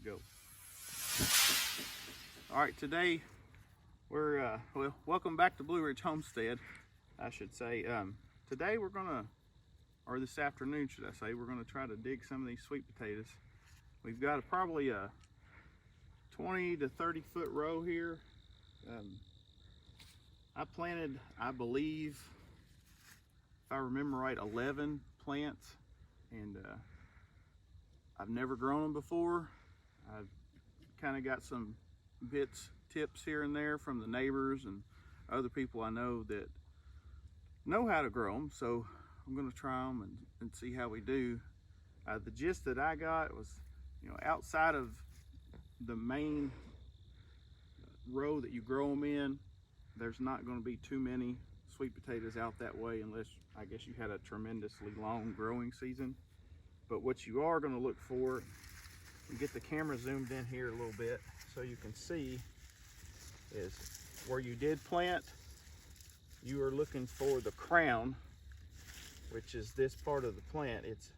go. All right, today we're well, welcome back to Blue Ridge Homestead, I should say. Today we're gonna, or this afternoon should I say, we're gonna try to dig some of these sweet potatoes. We've got probably a 20 to 30 foot row here. I planted, I believe, if I remember right, 11 plants, and I've never grown them before. I've kind of got some tips here and there from the neighbors and other people I know that know how to grow them, so I'm going to try them and see how we do. The gist that I got was, outside of the main row that you grow them in, there's not going to be too many sweet potatoes out that way unless, I guess, you had a tremendously long growing season. But what you are going to look for, and get the camera zoomed in here a little bit so you can see, is where you did plant, you are looking for the crown, which is this part of the plant. It's,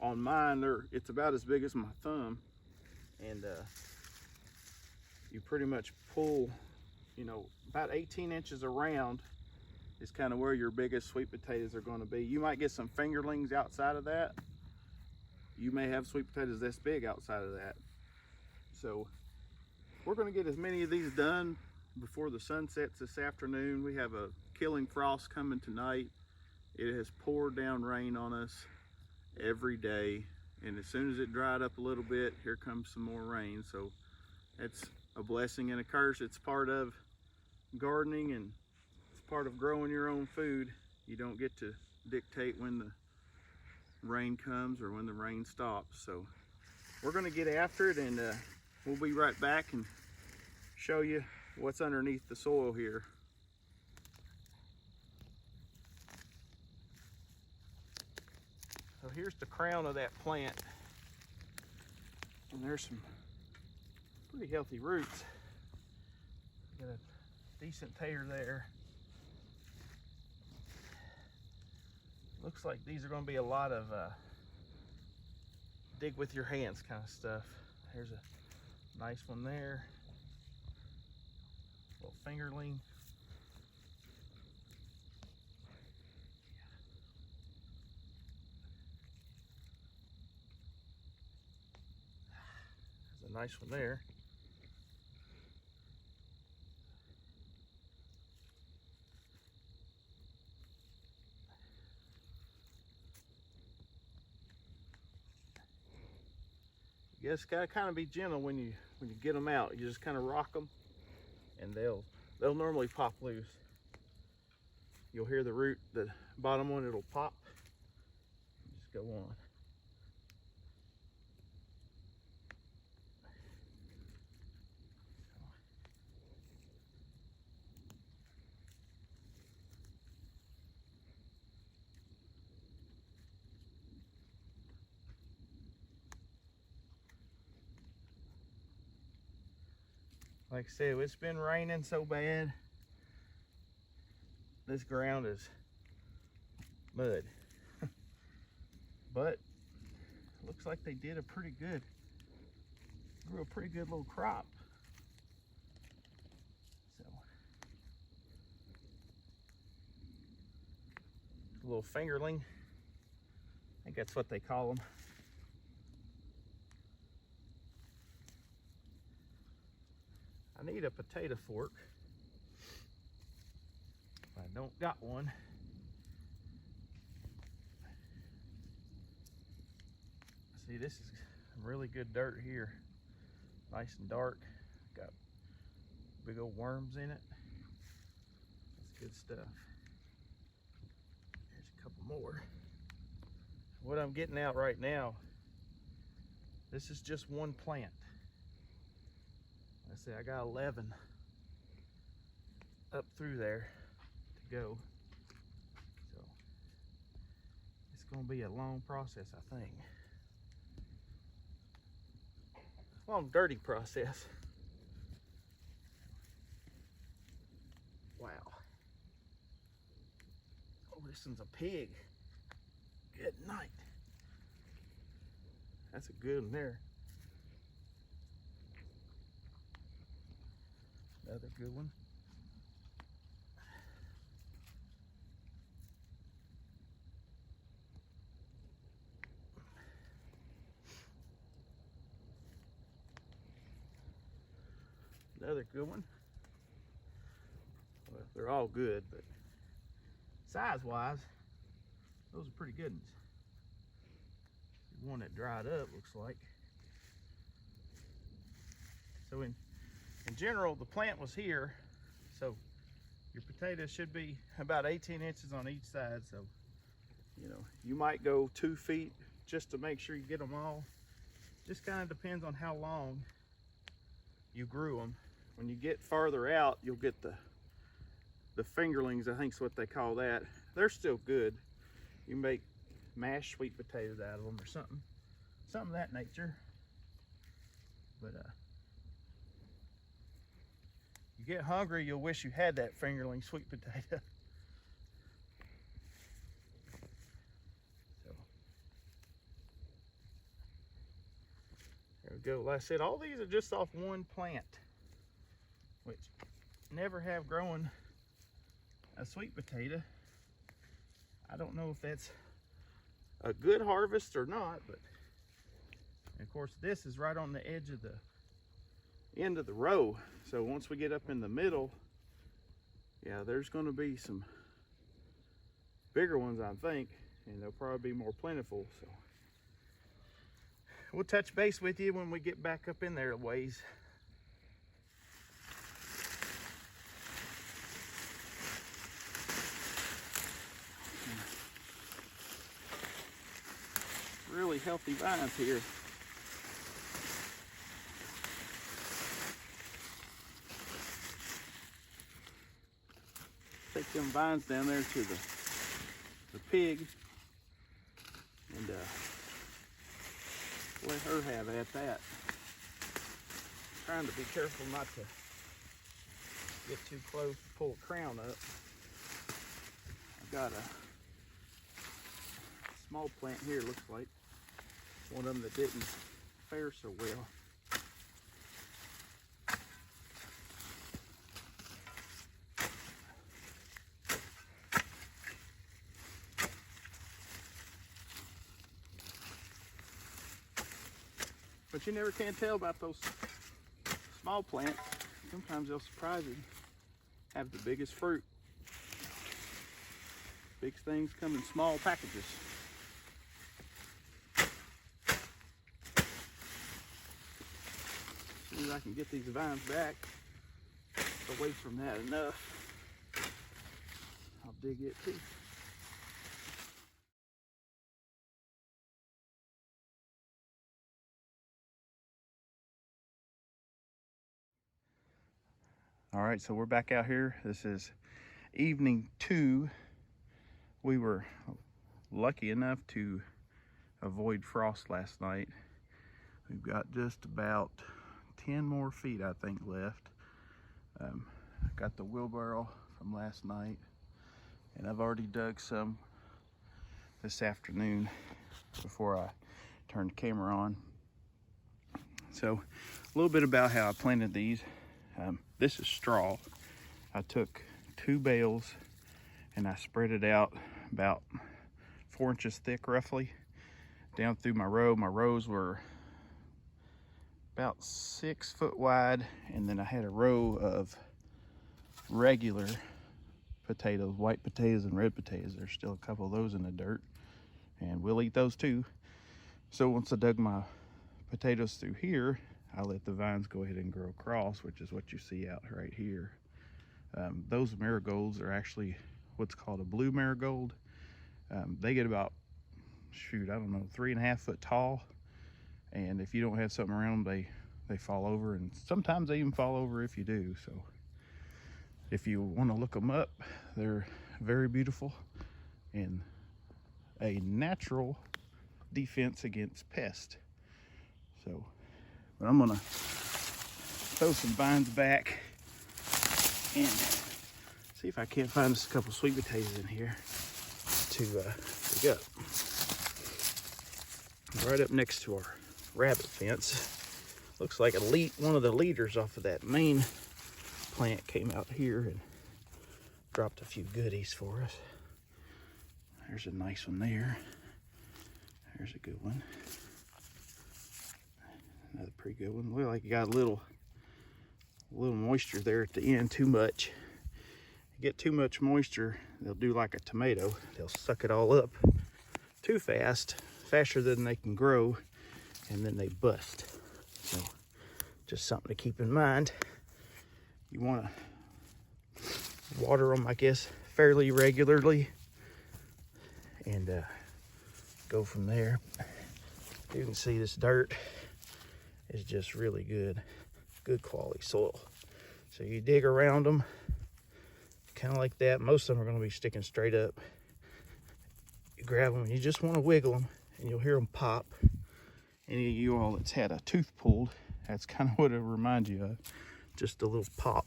on mine, it's about as big as my thumb, and you pretty much pull, about 18 inches around is kind of where your biggest sweet potatoes are going to be. You might get some fingerlings outside of that. You may have sweet potatoes this big outside of that. So we're going to get as many of these done before the sun sets this afternoon. We have a killing frost coming tonight. It has poured down rain on us every day, and as soon as it dried up a little bit, here comes some more rain. So it's a blessing and a curse. It's part of gardening, and it's part of growing your own food. You don't get to dictate when the rain comes or when the rain stops. So we're going to get after it, and we'll be right back and show you what's underneath the soil here. So here's the crown of that plant, and there's some pretty healthy roots. Got a decent tear there. Looks like these are going to be a lot of dig with your hands kind of stuff. There's a nice one there. Little fingerling. There's a nice one there. You just gotta kind of be gentle when you get them out. You just kind of rock them, and they'll normally pop loose. You'll hear the root, the bottom one, it'll pop. Just go on. Like I said, it's been raining so bad. This ground is mud. But looks like they did grew a pretty good little crop. So a little fingerling, I think that's what they call them. I need a potato fork. I don't got one. See, this is really good dirt here. Nice and dark. Got big old worms in it. That's good stuff. There's a couple more. What I'm getting out right now, this is just one plant. I say I got 11 up through there to go. So it's going to be a long process, I think. Long, dirty process. Wow. Oh, this one's a pig. Good night. That's a good one there. Another good one. Another good one. Well, they're all good, but size-wise, those are pretty good ones. One that dried up, looks like. So in general, the plant was here, so your potatoes should be about 18 inches on each side. So, you know, you might go 2 feet just to make sure you get them all. Just kind of depends on how long you grew them. When you get farther out, you'll get the fingerlings, I think is what they call that. They're still good. You make mashed sweet potatoes out of them or something of that nature. But you get hungry, you'll wish you had that fingerling sweet potato. So there we go. Like I said, all these are just off one plant, which never have grown a sweet potato. I don't know if that's a good harvest or not, but of course this is right on the edge of the end of the row. So once we get up in the middle, yeah, there's going to be some bigger ones, I think, and they'll probably be more plentiful. So we'll touch base with you when we get back up in there a ways. Really healthy vines here. Take them vines down there to the pig and let her have at that. Trying to be careful not to get too close to pull the crown up. I've got a small plant here, looks like one of them that didn't fare so well. But you never can tell about those small plants. Sometimes they'll surprise you. Have the biggest fruit. Big things come in small packages. As soon as I can get these vines back away from that enough, I'll dig it too. All right, so we're back out here. This is evening 2. We were lucky enough to avoid frost last night. We've got just about 10 more feet, I think, left. I got the wheelbarrow from last night, and I've already dug some this afternoon before I turned the camera on. So a little bit about how I planted these. This is straw. I took 2 bales and I spread it out about 4 inches thick roughly down through my row. My rows were about 6 foot wide, and then I had a row of regular potatoes, white potatoes and red potatoes. There's still a couple of those in the dirt, and we'll eat those too. So once I dug my potatoes through here, I let the vines go ahead and grow across, which is what you see out right here. Those marigolds are actually what's called a blue marigold. They get about, shoot, I don't know, 3.5 foot tall. And if you don't have something around them, they fall over, and sometimes they even fall over if you do. So if you want to look them up, they're very beautiful and a natural defense against pests. So, but I'm gonna throw some vines back and see if I can't find just a couple sweet potatoes in here to dig up. Right up next to our rabbit fence. Looks like one of the leaders off of that main plant came out here and dropped a few goodies for us. There's a nice one there. There's a good one. Another pretty good one. Look like you got a little moisture there at the end, too much. You get too much moisture, they'll do like a tomato. They'll suck it all up too fast, faster than they can grow, and then they bust. So just something to keep in mind. You want to water them, I guess, fairly regularly, and go from there. You can see this dirt is just really good quality soil. So you dig around them, kind of like that. Most of them are going to be sticking straight up. You grab them and you just want to wiggle them, and you'll hear them pop. Any of you all that's had a tooth pulled, that's kind of what it reminds you of, just a little pop.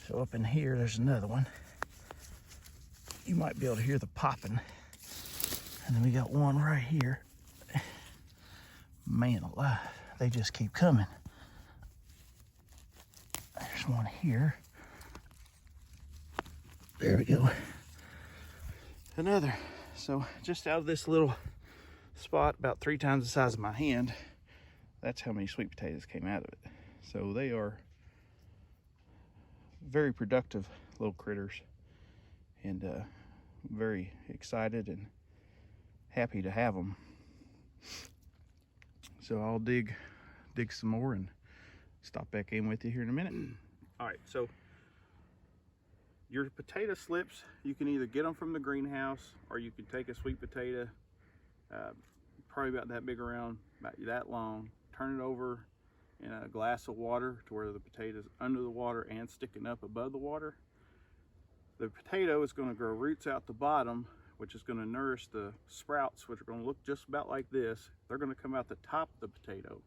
So up in here, there's another one. You might be able to hear the popping. And then we got one right here. Man alive, they just keep coming. There's one here. There we go. Another. So just out of this little spot, about 3 times the size of my hand, that's how many sweet potatoes came out of it. So they are very productive little critters, and very excited and happy to have them. So I'll dig some more and stop back in with you here in a minute. All right, so your potato slips, you can either get them from the greenhouse, or you can take a sweet potato, probably about that big around, about that long, turn it over in a glass of water to where the potato's under the water and sticking up above the water. The potato is going to grow roots out the bottom, which is going to nourish the sprouts, which are going to look just about like this. They're going to come out the top of the potato.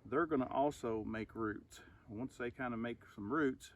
They're going to also make roots. Once they kind of make some roots,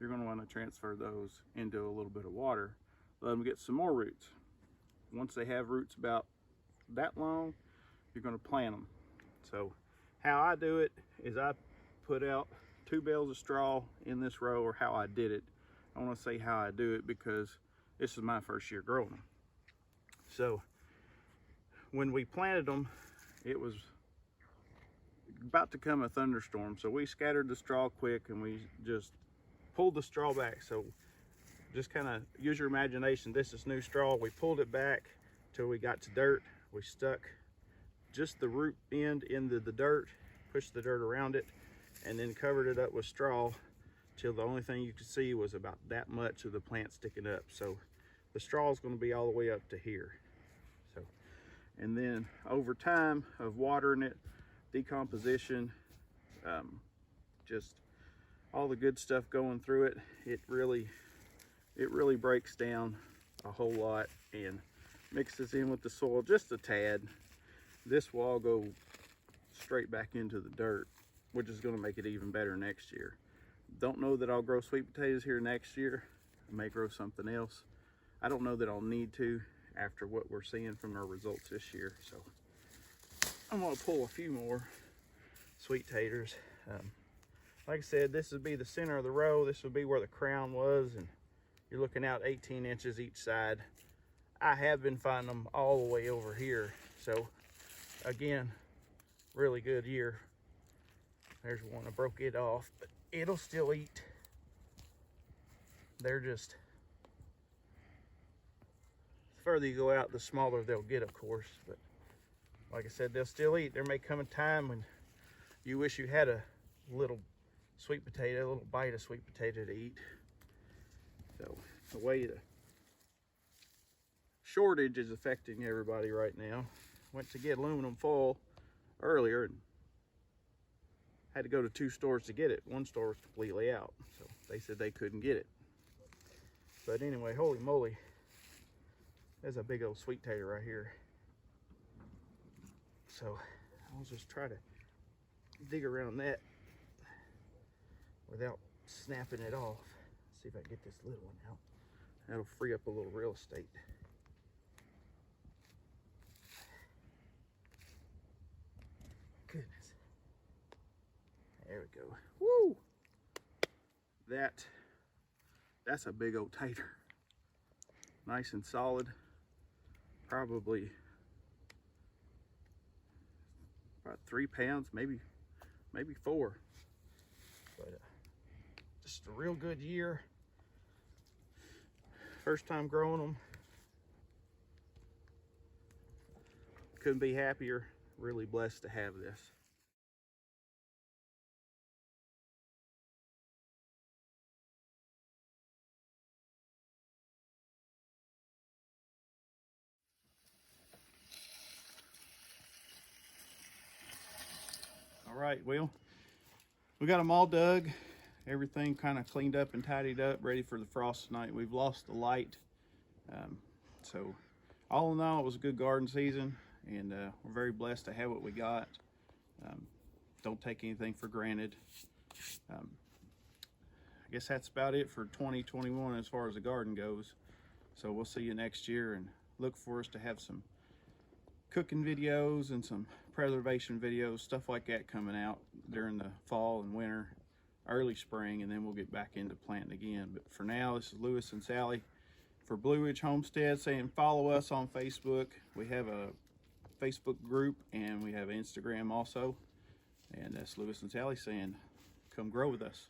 you're going to want to transfer those into a little bit of water, let them get some more roots. Once they have roots about that long, you're going to plant them. So how I do it is I put out 2 bales of straw in this row, or how I did it. I want to say how I do it because this is my first year growing them. So when we planted them, it was about to come a thunderstorm, so we scattered the straw quick and we just pulled the straw back. So just kind of use your imagination. This is new straw. We pulled it back till we got to dirt. We stuck just the root end into the dirt, pushed the dirt around it, and then covered it up with straw till the only thing you could see was about that much of the plant sticking up. So the straw is going to be all the way up to here. So, and then over time of watering it, decomposition, just all the good stuff going through it, it really breaks down a whole lot and mixes in with the soil just a tad. This will all go straight back into the dirt, which is going to make it even better next year. Don't know that I'll grow sweet potatoes here next year. I may grow something else. I don't know that I'll need to after what we're seeing from our results this year. So I'm going to pull a few more sweet taters. Like I said, this would be the center of the row. This would be where the crown was, and you're looking out 18 inches each side. I have been finding them all the way over here. So again, really good year. There's one, I broke it off, but it'll still eat. They're just, the further you go out, the smaller they'll get, of course. But like I said, they'll still eat. There may come a time when you wish you had a little sweet potato, a little bite of sweet potato to eat. So the way the shortage is affecting everybody right now. Went to get aluminum foil earlier and had to go to 2 stores to get it. One store was completely out, so they said they couldn't get it. But anyway, holy moly, there's a big old sweet tater right here. So I'll just try to dig around that without snapping it off. See if I can get this little one out. That'll free up a little real estate. Goodness. There we go. Woo! that's a big old tater. Nice and solid. Probably about 3 pounds, maybe 4. But just a real good year. First time growing them. Couldn't be happier. Really blessed to have this. All right, well, we got them all dug. Everything kind of cleaned up and tidied up, ready for the frost tonight. We've lost the light. So all in all, it was a good garden season, and we're very blessed to have what we got. Don't take anything for granted. I guess that's about it for 2021 as far as the garden goes. So we'll see you next year, and look for us to have some cooking videos and some preservation videos, stuff like that coming out during the fall and winter, early spring, and then we'll get back into planting again. But for now, this is Lewis and Sally for Blue Ridge Homestead saying follow us on Facebook. We have a Facebook group and we have Instagram also. And that's Lewis and Sally saying come grow with us.